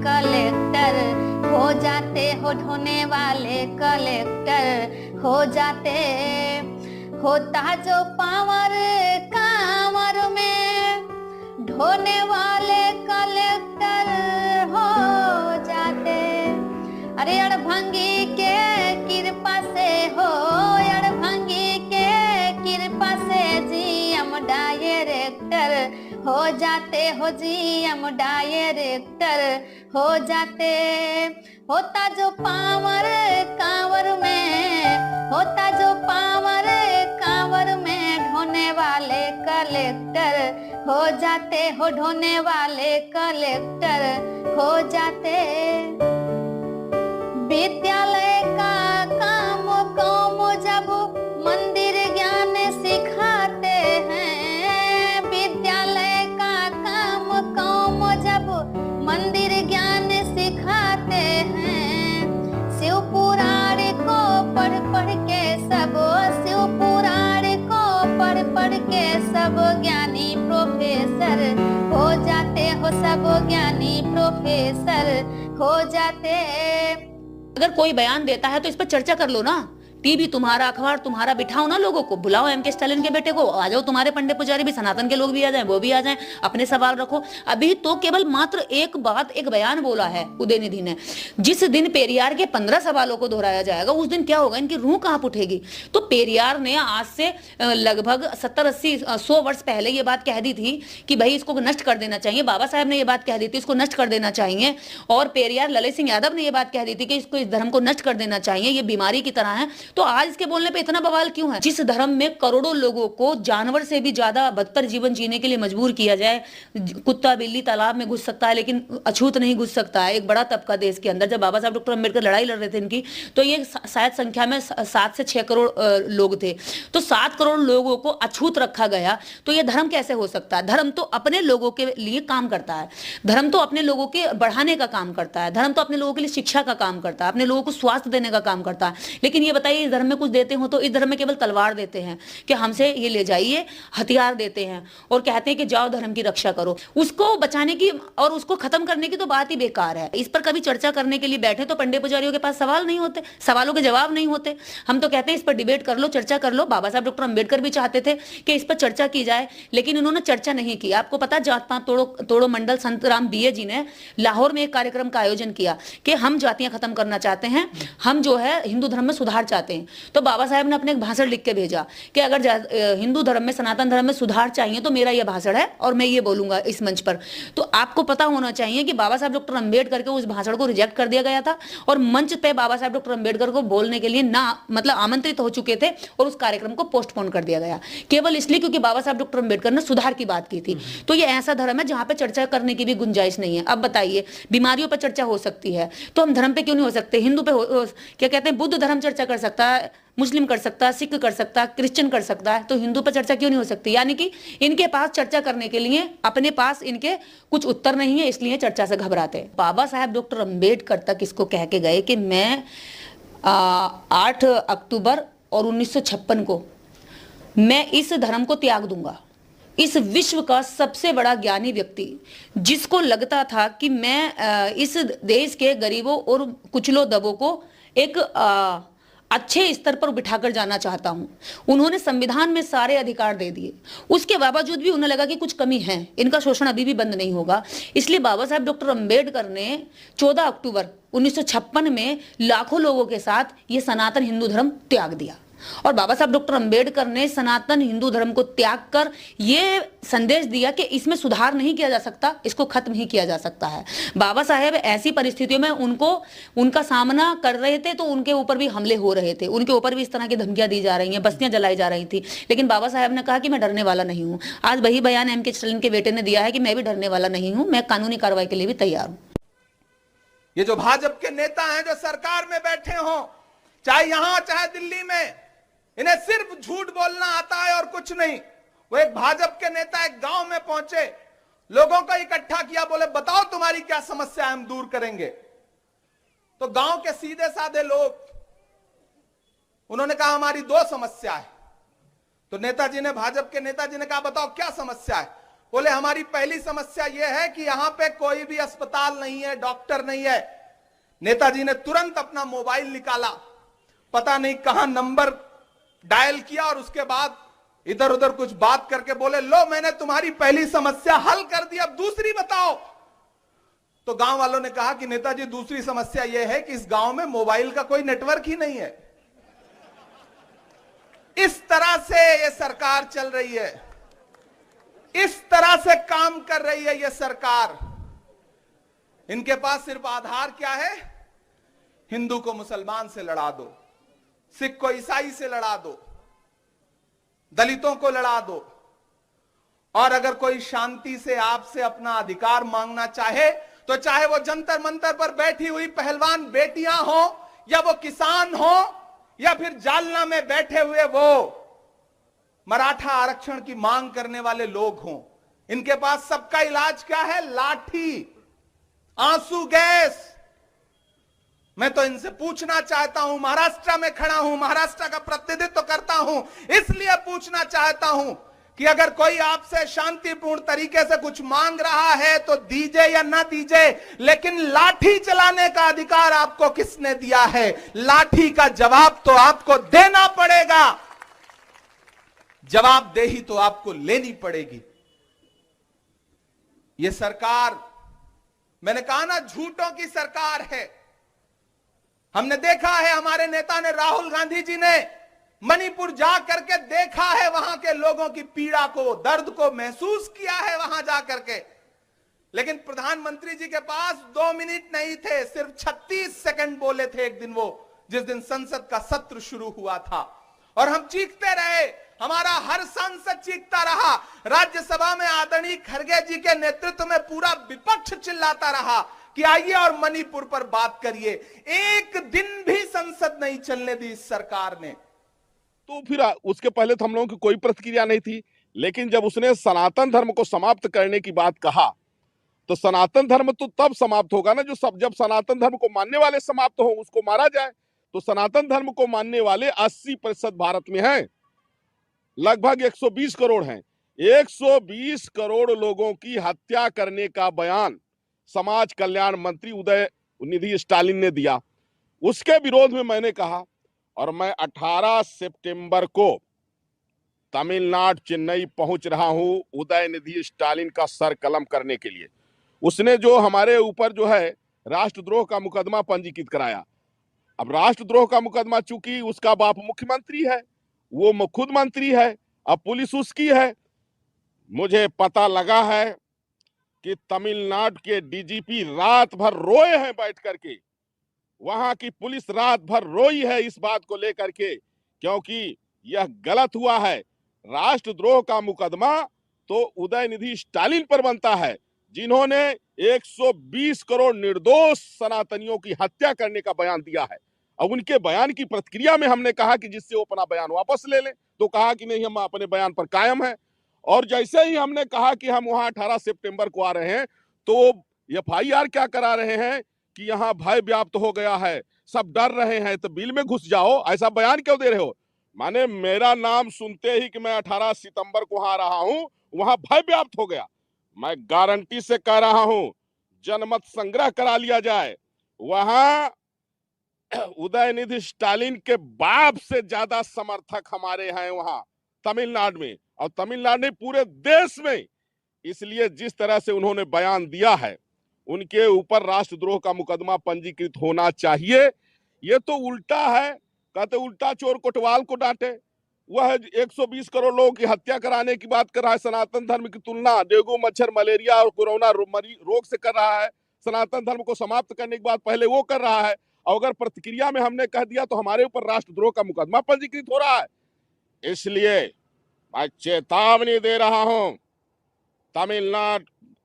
Collector हो जाते, हो ढोने वाले कलेक्टर हो जाते। होता जो पावर कांवर में, ढोने वाले कलेक्टर हो जाते। अरे अड़भंगी के कृपा से हो, अड़भंगी के कृपा से जीएम डायरेक्टर हो जाते, हो जीएम डायरेक्टर हो जाते। होता जो पावर कांवर में, होता जो पावर कांवर में, ढोने वाले कलेक्टर हो जाते, हो ढोने वाले कलेक्टर हो जाते। विद्यालय का काम कौम जब मंदिर ज्ञान सिखाते हैं, विद्यालय का काम कौम जब मंदिर ज्ञान सिखाते हैं। शिव पुराण को पढ़ पढ़ के सब, शिव पुराण को पढ़ पढ़ के सब ज्ञानी प्रोफेसर हो जाते, हो सब ज्ञानी प्रोफेसर हो जाते। अगर कोई बयान देता है तो इस पर चर्चा कर लो ना। टीवी तुम्हारा, अखबार तुम्हारा, बिठाओ ना लोगों को, बुलाओ एमके स्टालिन के बेटे को, आ जाओ तुम्हारे पंडित पुजारी भी, सनातन के लोग भी आ जाएं, वो भी आ जाएं, अपने सवाल रखो। अभी तो केवल मात्र एक बात, एक बयान बोला है उदयनिधि ने। जिस दिन पेरियार के 15 सवालों को दोहराया जाएगा उस दिन क्या होगा, इनकी रूह कहां उठेगी। तो पेरियार ने आज से लगभग 70-80-100 वर्ष पहले ये बात कह दी थी कि भाई इसको नष्ट कर देना चाहिए। बाबा साहेब ने ये बात कह दी थी इसको नष्ट कर देना चाहिए। और पेरियार ललित सिंह यादव ने ये बात कह दी थी कि इसको, इस धर्म को नष्ट कर देना चाहिए, ये बीमारी की तरह है। तो आज इसके बोलने पे इतना बवाल क्यों है। जिस धर्म में करोड़ों लोगों को जानवर से भी ज्यादा बदतर जीवन जीने के लिए मजबूर किया जाए, कुत्ता बिल्ली तालाब में घुस सकता है लेकिन अछूत नहीं घुस सकता है, एक बड़ा तबका देश के अंदर। जब बाबा साहब डॉक्टर अम्बेडकर लड़ाई लड़ रहे थे इनकी, तो ये शायद संख्या में 7 से 6 करोड़ लोग थे। तो 7 करोड़ लोगों को अछूत रखा गया, तो ये धर्म कैसे हो सकता है। धर्म तो अपने लोगों के लिए काम करता है, धर्म तो अपने लोगों के बढ़ाने का काम करता है, धर्म तो अपने लोगों के लिए शिक्षा का काम करता है, अपने लोगों को स्वास्थ्य देने का काम करता है। लेकिन ये बताइए, इस धर्म में कुछ देते हो तो इस धर्म में केवल तलवार देते हैं कि हमसे ये ले जाइए, हथियार देते हैं और कहते हैं कि जाओ धर्म की रक्षा करो। उसको बचाने की और उसको खत्म करने की तो बात ही बेकार है। इस पर कभी चर्चा करने के लिए बैठे तो पंडित पुजारियों के पास सवाल नहीं होते, सवालों के जवाब नहीं होते। हम तो कहते हैं इस पर डिबेट कर लो, चर्चा कर लो। बाबा साहब डॉक्टर अम्बेडकर भी चाहते थे कि इस पर चर्चा की जाए, लेकिन उन्होंने चर्चा नहीं की। आपको पता, जात पात तोड़ो मंडल संत राम बीए जी ने लाहौर में एक कार्यक्रम का आयोजन किया कि हम जातियां खत्म करना चाहते हैं, हम जो है हिंदू धर्म में सुधार चाहते हैं। तो बाबा साहब ने अपने एक भाषण लिख के भेजा कि अगर हिंदू धर्म में, सनातन धर्म में सुधार चाहिए तो मेरा यह भाषण है और मैं ये बोलूंगा इस मंच पर। तो आपको पता होना चाहिए कि बाबा साहब डॉक्टर अम्बेडकर के उस भाषण को रिजेक्ट कर दिया गया था और मंच पे बाबा साहब डॉक्टर अम्बेडकर को बोलने के लिए ना मतलब आमंत्रित हो चुके थे और उस कार्यक्रम को पोस्टपोन कर दिया गया केवल इसलिए क्योंकि बाबा साहब डॉक्टर अम्बेडकर ने सुधार की बात की थी। तो ये ऐसा धर्म है जहां पर चर्चा करने की भी गुंजाइश नहीं है। अब बताइए, बीमारियों पर चर्चा हो सकती है तो हम धर्म पे क्यों नहीं हो सकते। हिंदू पे क्या कहते हैं, बुद्ध धर्म चर्चा कर सकता है, मुस्लिम कर सकता है, सिख कर सकता है, क्रिश्चियन कर सकता है, तो हिंदू पर चर्चा क्यों नहीं हो सकती। यानी कि इनके पास चर्चा करने के लिए अपने पास इनके कुछ उत्तर नहीं है, इसलिए चर्चा से घबराते हैं। बाबा साहब डॉक्टर अम्बेडकर तक इसको कह के गए कि मैं 8 अक्टूबर और 1956 को मैं इस धर्म को त्याग दूंगा। इस विश्व का सबसे बड़ा ज्ञानी व्यक्ति, जिसको लगता था कि मैं इस देश के गरीबों और कुचलो दबों को एक अच्छे स्तर पर बिठाकर जाना चाहता हूं। उन्होंने संविधान में सारे अधिकार दे दिए, उसके बावजूद भी उन्हें लगा कि कुछ कमी है, इनका शोषण अभी भी बंद नहीं होगा। इसलिए बाबा साहब डॉक्टर अम्बेडकर ने 14 अक्टूबर 1956 में लाखों लोगों के साथ ये सनातन हिंदू धर्म त्याग दिया। और बाबा साहब डॉक्टर अम्बेडकर ने सनातन हिंदू धर्म को त्याग कर ये संदेश दिया कि इसमें सुधार नहीं किया जा सकता, इसको खत्म ही किया जा सकता है। बाबा साहेब ऐसी परिस्थितियों में उनका सामना कर रहे थे तो उनके ऊपर भी हमले हो रहे थे, उनके ऊपर भी इस तरह की धमकियां दी जा रही हैं, बस्तियां जलाई जा रही थी। लेकिन बाबा साहेब ने कहा कि मैं डरने वाला नहीं हूं। आज वही बयान एमके स्टालिन के बेटे ने दिया है कि मैं भी डरने वाला नहीं हूं, मैं कानूनी कार्रवाई के लिए भी तैयार हूं। ये जो भाजपा के नेता हैं जो सरकार में बैठे हों, चाहे यहां चाहे दिल्ली में, इन्हें सिर्फ झूठ बोलना आता है और कुछ नहीं। वो एक भाजपा के नेता एक गांव में पहुंचे, लोगों को इकट्ठा किया, बोले बताओ तुम्हारी क्या समस्या है, हम दूर करेंगे। तो गांव के सीधे साधे लोग, उन्होंने कहा हमारी 2 समस्या है। तो नेताजी ने, भाजपा के नेताजी ने कहा बताओ क्या समस्या है। बोले हमारी पहली समस्या यह है कि यहां पे कोई भी अस्पताल नहीं है, डॉक्टर नहीं है। नेताजी ने तुरंत अपना मोबाइल निकाला, पता नहीं कहां नंबर डायल किया और उसके बाद इधर उधर कुछ बात करके बोले, लो मैंने तुम्हारी पहली समस्या हल कर दी, अब दूसरी बताओ। तो गांव वालों ने कहा कि नेताजी दूसरी समस्या यह है कि इस गांव में मोबाइल का कोई नेटवर्क ही नहीं है। इस तरह से यह सरकार चल रही है, इस तरह से काम कर रही है यह सरकार। इनके पास सिर्फ आधार क्या है? हिंदू को मुसलमान से लड़ा दो, सिख को ईसाई से लड़ा दो, दलितों को लड़ा दो, और अगर कोई शांति से आपसे अपना अधिकार मांगना चाहे तो चाहे वो जंतर मंतर पर बैठी हुई पहलवान बेटियां हो, या वो किसान हो, या फिर जालना में बैठे हुए वो मराठा आरक्षण की मांग करने वाले लोग हों, इनके पास सबका इलाज क्या है? लाठी, आंसू गैस। मैं तो इनसे पूछना चाहता हूं, महाराष्ट्र में खड़ा हूं, महाराष्ट्र का प्रतिनिधित्व करता हूं, इसलिए पूछना चाहता हूं कि अगर कोई आपसे शांतिपूर्ण तरीके से कुछ मांग रहा है तो दीजिए या ना दीजिए, लेकिन लाठी चलाने का अधिकार आपको किसने दिया है? लाठी का जवाब तो आपको देना पड़ेगा, जवाबदेही तो आपको लेनी पड़ेगी। यह सरकार, मैंने कहा ना, झूठों की सरकार है। हमने देखा है, हमारे नेता ने, राहुल गांधी जी ने मणिपुर जा करके देखा है, वहां के लोगों की पीड़ा को, दर्द को महसूस किया है वहां जा करके। लेकिन प्रधानमंत्री जी के पास 2 मिनट नहीं थे, सिर्फ 36 सेकंड बोले थे एक दिन, वो जिस दिन संसद का सत्र शुरू हुआ था, और हम चीखते रहे, हमारा हर सांसद चीखता रहा। राज्यसभा में आदरणीय खड़गे जी के नेतृत्व में पूरा विपक्ष चिल्लाता रहा कि आइए और मणिपुर पर बात करिए। एक दिन भी संसद नहीं चलने दी इस सरकार ने। तो फिर उसके पहले तो हम लोगों की कोई प्रतिक्रिया नहीं थी, लेकिन जब उसने सनातन धर्म को समाप्त करने की बात कहा, तो सनातन धर्म तो तब समाप्त होगा ना जब सनातन धर्म को मानने वाले समाप्त हो, उसको मारा जाए। तो सनातन धर्म को मानने वाले 80% भारत में हैं, लगभग 120 करोड़ हैं। 120 करोड़ लोगों की हत्या करने का बयान समाज कल्याण मंत्री उदयनिधि स्टालिन ने दिया। उसके विरोध में मैंने कहा, और मैं 18 सितंबर को तमिलनाडु चेन्नई पहुंच रहा हूं उदयनिधि स्टालिन का सर कलम करने के लिए। उसने जो हमारे ऊपर जो है राष्ट्रद्रोह का मुकदमा पंजीकृत कराया। अब राष्ट्रद्रोह का मुकदमा, चूंकि उसका बाप मुख्यमंत्री है, वो खुद मंत्री है, अब पुलिस उसकी है। मुझे पता लगा है कि तमिलनाडु के डीजीपी रात भर रोए हैं बैठ करके, वहां की पुलिस रात भर रोई है इस बात को लेकर के, क्योंकि यह गलत हुआ है। राष्ट्रद्रोह का मुकदमा तो उदयनिधि स्टालिन पर बनता है, जिन्होंने 120 करोड़ निर्दोष सनातनियों की हत्या करने का बयान दिया है। अब उनके बयान की प्रतिक्रिया में हमने कहा कि जिससे वो अपना बयान वापस ले लें, तो कहा कि नहीं, हम अपने बयान पर कायम हैं। और जैसे ही हमने कहा कि हम वहां 18 सितंबर को आ रहे हैं, तो FIR क्या करा रहे हैं कि यहाँ भय व्याप्त हो गया है, सब डर रहे हैं, तो बिल में घुस जाओ, ऐसा बयान क्यों दे रहे हो? माने मेरा नाम सुनते ही कि मैं 18 सितंबर को आ रहा हूं, वहां भय व्याप्त हो गया। मैं गारंटी से कह रहा हूं, जनमत संग्रह करा लिया जाए, वहां उदयनिधि स्टालिन के बाप से ज्यादा समर्थक हमारे हैं वहां तमिलनाडु में, और तमिलनाडु में पूरे देश में। इसलिए जिस तरह से उन्होंने बयान दिया है, उनके ऊपर राष्ट्रद्रोह का मुकदमा पंजीकृत होना चाहिए। ये तो उल्टा है, कहते उल्टा चोर कोतवाल को डांटे। वह 120 करोड़ लोगों की हत्या कराने की बात कर रहा है, सनातन धर्म की तुलना डेंगू, मच्छर, मलेरिया और कोरोना रोग से कर रहा है। सनातन धर्म को समाप्त करने की बात पहले वो कर रहा है, और अगर प्रतिक्रिया में हमने कह दिया तो हमारे ऊपर राष्ट्रद्रोह का मुकदमा पंजीकृत हो रहा है। इसलिए मैं चेतावनी दे रहा हूं तमिलनाडु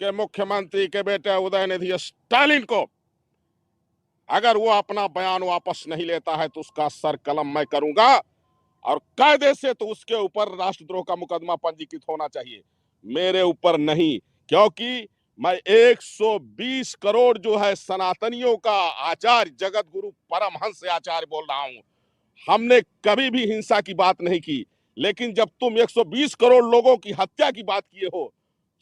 के मुख्यमंत्री के बेटे उदयनिधि स्टालिन को, अगर वो अपना बयान वापस नहीं लेता है तो उसका सर कलम मैं करूंगा, और कायदे से तो उसके ऊपर राष्ट्रद्रोह का मुकदमा पंजीकृत होना चाहिए, मेरे ऊपर नहीं। क्योंकि मैं 120 करोड़ जो है सनातनियों का आचार्य जगत गुरु परमहंस आचार्य बोल रहा हूं। हमने कभी भी हिंसा की बात नहीं की, लेकिन जब तुम 120 करोड़ लोगों की हत्या की बात किए हो,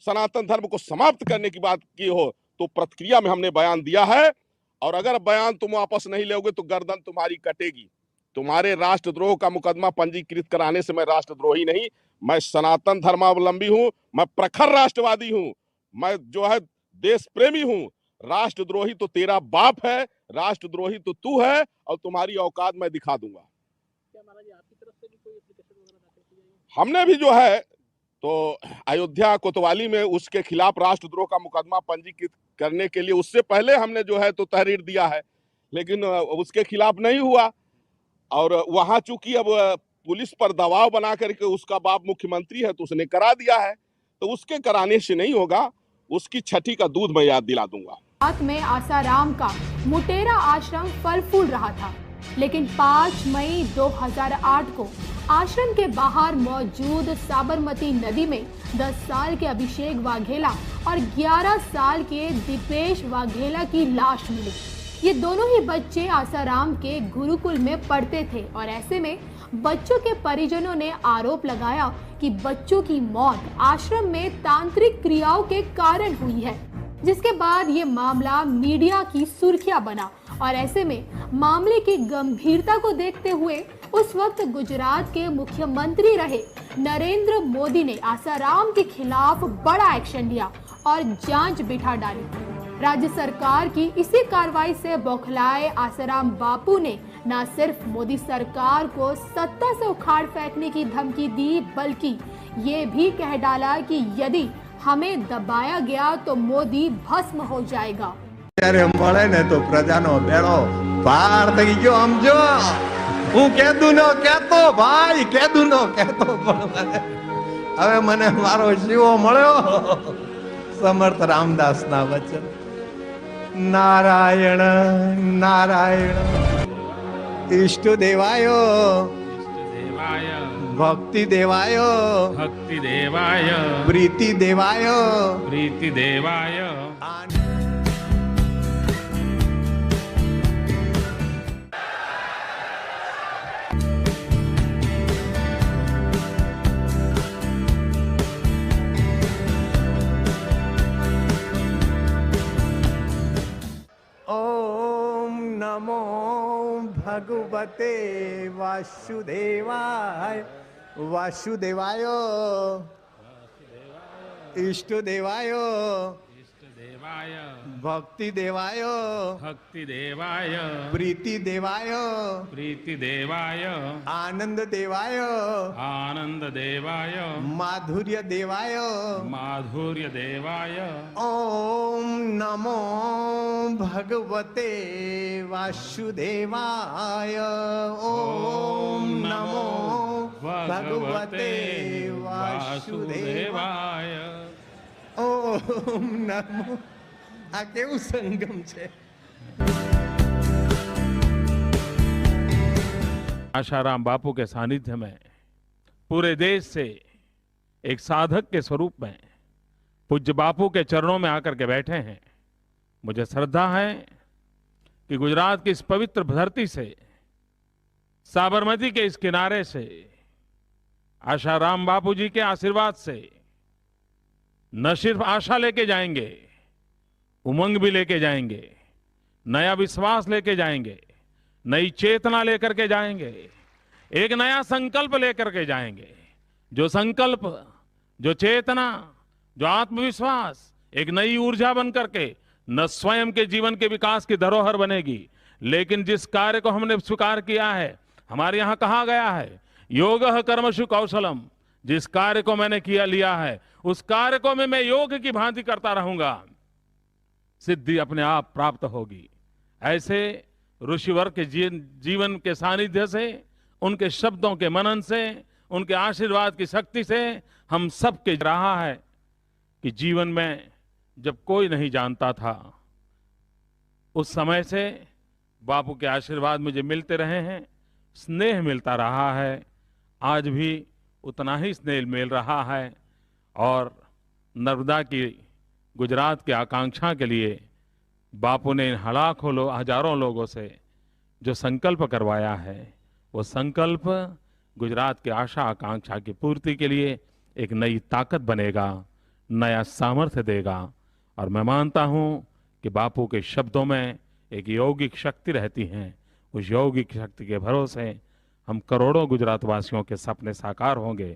सनातन धर्म को समाप्त करने की बात की हो तो प्रतिक्रिया में हमने बयान दिया है, और अगर बयान तुम वापस नहीं लोगे तो गर्दन तुम्हारी कटेगी। तुम्हारे राष्ट्रद्रोह का मुकदमा पंजीकृत कराने से मैं राष्ट्रद्रोही नहीं, मैं सनातन धर्मावलंबी हूं, मैं प्रखर राष्ट्रवादी हूं, मैं जो है देश प्रेमी हूं। राष्ट्रद्रोही तो तेरा बाप है, राष्ट्रद्रोही तो तू है, और तुम्हारी औकात मैं दिखा दूंगा। क्या महाराज आपकी तरफ से भी कोई एप्लीकेशन वगैरह दाखिल की जाएगी? हमने भी जो है तो अयोध्या कोतवाली में उसके खिलाफ राष्ट्रद्रोह का मुकदमा पंजीकृत करने के लिए उससे पहले हमने जो है तो तहरीर दिया है, लेकिन उसके खिलाफ नहीं हुआ। और वहां चूंकि अब पुलिस पर दबाव बना करके उसका बाप मुख्यमंत्री है तो उसने करा दिया है, तो उसके कराने से नहीं होगा, उसकी छठी का दूध मैं याद दिला दूंगा। रात में आसाराम का मुटेरा आश्रम फल फूल रहा था, लेकिन 5 मई 2008 को आश्रम के बाहर मौजूद साबरमती नदी में 10 साल के अभिषेक वाघेला और 11 साल के दीपेश वाघेला की लाश मिली। ये दोनों ही बच्चे आसाराम के गुरुकुल में पढ़ते थे और ऐसे में बच्चों के परिजनों ने आरोप लगाया कि बच्चों की मौत आश्रम में तांत्रिक क्रियाओं के कारण हुई है, जिसके बाद ये मामला मीडिया की सुर्खियां बना। और ऐसे में मामले की गंभीरता को देखते हुए उस वक्त गुजरात के मुख्यमंत्री रहे नरेंद्र मोदी ने आसाराम के खिलाफ बड़ा एक्शन लिया और जांच बिठा डाली। राज्य सरकार की इसी कार्रवाई से बौखलाए आसाराम बापू ने न सिर्फ मोदी सरकार को सत्ता से उखाड़ फेंकने की धमकी दी, बल्कि ये भी कह डाला कि यदि हमें दबाया गया तो मोदी भस्म हो जाएगा। ત્યારે મળે ને તો પ્રજાનો બેડો પાર થઈ ગયો સમજો। હું કેદું નો કહેતો ભાઈ, કેદું નો કહેતો, પણ હવે મને મારો શિવો મળ્યો। સમર્થ રામદાસ ના વચન, નારાયણ નારાયણ ઈષ્ટ દેવાયો ભક્તિ દેવાયો भक्ति देवाय પ્રીતિ દેવાયો प्रीति देवाय। ओम नमो भगवते वासुदेवाय वासुदेवाय इष्ट देवाय देवाय भक्ति देवाय भक्ति देवाय प्रीति देवाय प्रीति देवाय आनंद देवाय आनंद देवाय माधुर्य देवाय माधुर्य देवाय। ओम नमो भगवते वासुदेवाय ओम नमो भगवते वासुदेवाय ओम नमो। आ केवुं संगम छे। आशाराम बापू के सानिध्य में पूरे देश से एक साधक के स्वरूप में पूज्य बापू के चरणों में आकर के बैठे हैं। मुझे श्रद्धा है कि गुजरात की इस पवित्र धरती से, साबरमती के इस किनारे से, आशाराम बापू जी के आशीर्वाद से न सिर्फ आशा लेके जाएंगे, उमंग भी लेके जाएंगे, नया विश्वास लेके जाएंगे, नई चेतना लेकर के जाएंगे, एक नया संकल्प लेकर के जाएंगे। जो संकल्प, जो चेतना, जो आत्मविश्वास एक नई ऊर्जा बन करके न स्वयं के जीवन के विकास की धरोहर बनेगी, लेकिन जिस कार्य को हमने स्वीकार किया है, हमारे यहाँ कहा गया है योगः कर्मसु कौशलम, जिस कार्य को मैंने लिया है उस कार्य को मैं योग की भांति करता रहूंगा, सिद्धि अपने आप प्राप्त होगी। ऐसे ऋषिवर के जीवन के सानिध्य से, उनके शब्दों के मनन से, उनके आशीर्वाद की शक्ति से हम सबके रहा है कि जीवन में जब कोई नहीं जानता था, उस समय से बापू के आशीर्वाद मुझे मिलते रहे हैं, स्नेह मिलता रहा है, आज भी उतना ही स्नेह मिल रहा है। और नर्मदा की गुजरात की आकांक्षा के लिए बापू ने लाखों हजारों लोगों से जो संकल्प करवाया है, वो संकल्प गुजरात की आशा आकांक्षा की पूर्ति के लिए एक नई ताकत बनेगा, नया सामर्थ्य देगा। और मैं मानता हूं कि बापू के शब्दों में एक यौगिक शक्ति रहती है। उस यौगिक शक्ति के भरोसे हम करोड़ों गुजरात वासियों के सपने साकार होंगे।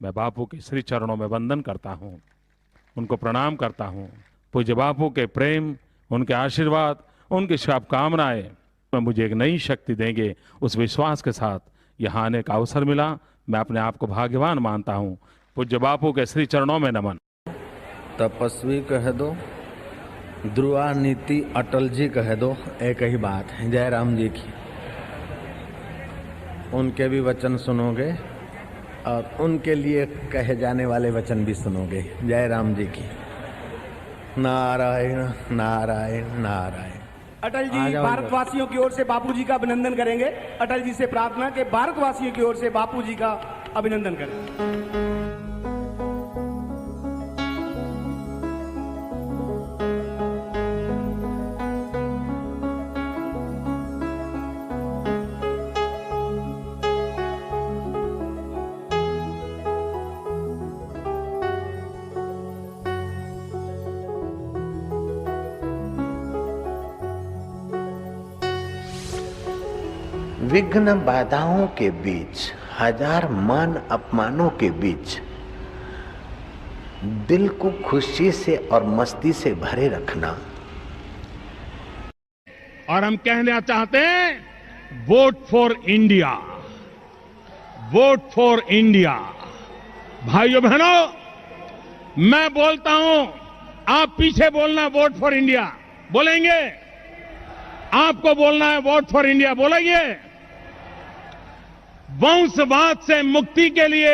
मैं बापू के श्री चरणों में वंदन करता हूं, उनको प्रणाम करता हूं। पूज्य बापू के प्रेम, उनके आशीर्वाद, उनकी शुभकामनाएं मुझे एक नई शक्ति देंगे। उस विश्वास के साथ यहाँ आने का अवसर मिला। मैं अपने आप को भाग्यवान मानता हूँ। पूज्य बापू के श्री चरणों में नमन। तपस्वी कह दो, ध्रुवा नीति अटल जी कह दो, एक ही बात है। जयराम जी की उनके भी वचन सुनोगे और उनके लिए कहे जाने वाले वचन भी सुनोगे। जयराम जी की। नारायण नारायण नारायण। अटल जी भारतवासियों की ओर से बापू जी का अभिनंदन करेंगे। अटल जी से प्रार्थना के भारतवासियों की ओर से बापू जी का अभिनंदन करें। विघ्न बाधाओं के बीच, हजार मान अपमानों के बीच दिल को खुशी से और मस्ती से भरे रखना। और हम कहना चाहते हैं, vote for India, vote for India. भाइयों बहनों, मैं बोलता हूं, आप पीछे बोलना वोट फॉर इंडिया। बोलेंगे? आपको बोलना है वोट फॉर इंडिया। बोलेंगे? वंशवाद से मुक्ति के लिए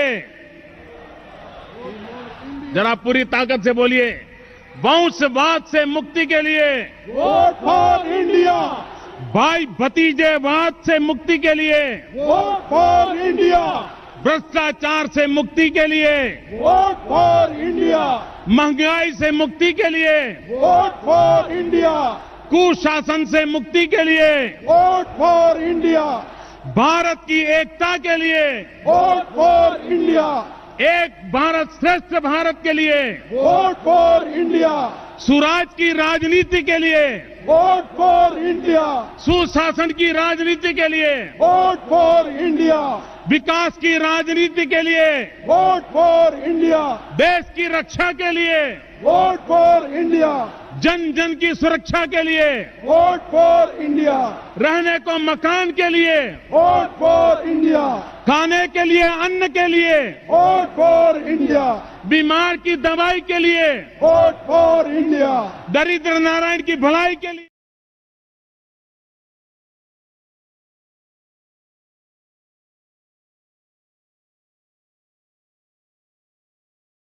जरा पूरी ताकत से बोलिए, वंशवाद से मुक्ति के लिए वोट फॉर इंडिया। भाई भतीजेवाद से मुक्ति के लिए वोट फॉर इंडिया। भ्रष्टाचार से मुक्ति के लिए वोट फॉर इंडिया। महंगाई से मुक्ति के लिए वोट फॉर इंडिया। कुशासन से मुक्ति के लिए वोट फॉर इंडिया। भारत की एकता के लिए वोट फॉर इंडिया। एक भारत श्रेष्ठ भारत के लिए वोट फॉर इंडिया। सुराज की राजनीति के लिए वोट फॉर इंडिया। सुशासन की राजनीति के लिए वोट फॉर इंडिया। विकास की राजनीति के लिए वोट फॉर इंडिया। देश की रक्षा के लिए वोट फॉर इंडिया। जन जन की सुरक्षा के लिए वोट फॉर इंडिया। रहने को मकान के लिए वोट फॉर इंडिया। खाने के लिए अन्न के लिए वोट फॉर इंडिया। बीमार की दवाई के लिए वोट फॉर इंडिया। दरिद्र नारायण की भलाई के लिए